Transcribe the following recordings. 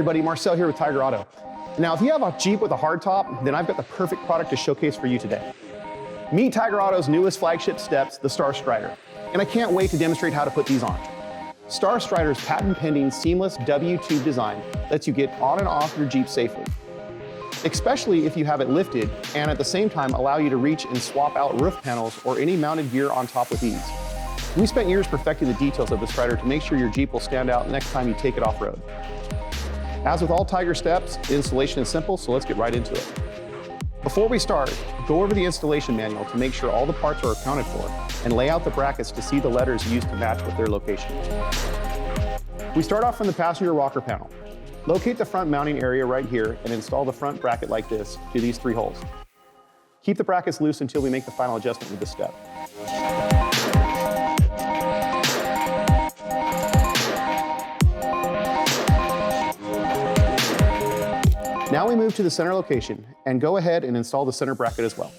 everybody, Marcel here with Tyger Auto. Now, if you have a Jeep with a hardtop, then I've got the perfect product to showcase for you today. Meet Tyger Auto's newest flagship steps, the STAIR Strider. And I can't wait to demonstrate how to put these on. STAIR Strider's patent-pending seamless W-tube design lets you get on and off your Jeep safely, especially if you have it lifted and at the same time allow you to reach and swap out roof panels or any mounted gear on top with ease. We spent years perfecting the details of the Strider to make sure your Jeep will stand out next time you take it off-road. As with all Tyger steps, the installation is simple, so let's get right into it. Before we start, go over the installation manual to make sure all the parts are accounted for and lay out the brackets to see the letters used to match with their location. We start off from the passenger rocker panel. Locate the front mounting area right here and install the front bracket like this to these 3 holes. Keep the brackets loose until we make the final adjustment with the step. Now we move to the center location and go ahead and install the center bracket as well.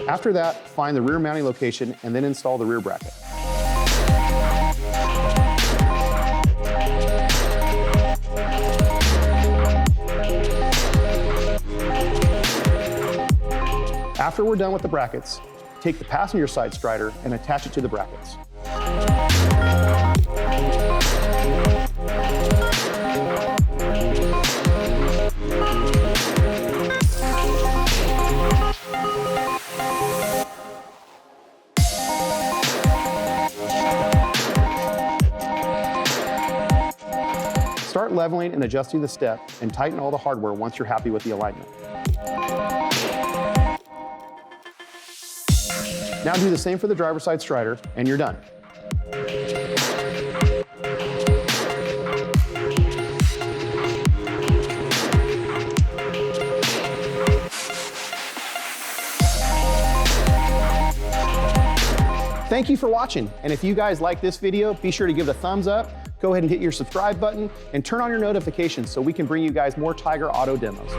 After that, find the rear mounting location and then install the rear bracket. After we're done with the brackets, take the passenger side Strider and attach it to the brackets. Start leveling and adjusting the step and tighten all the hardware once you're happy with the alignment. Now do the same for the driver's side Strider, and you're done. Thank you for watching, and if you guys like this video, be sure to give it a thumbs up, go ahead and hit your subscribe button, and turn on your notifications so we can bring you guys more Tyger Auto demos.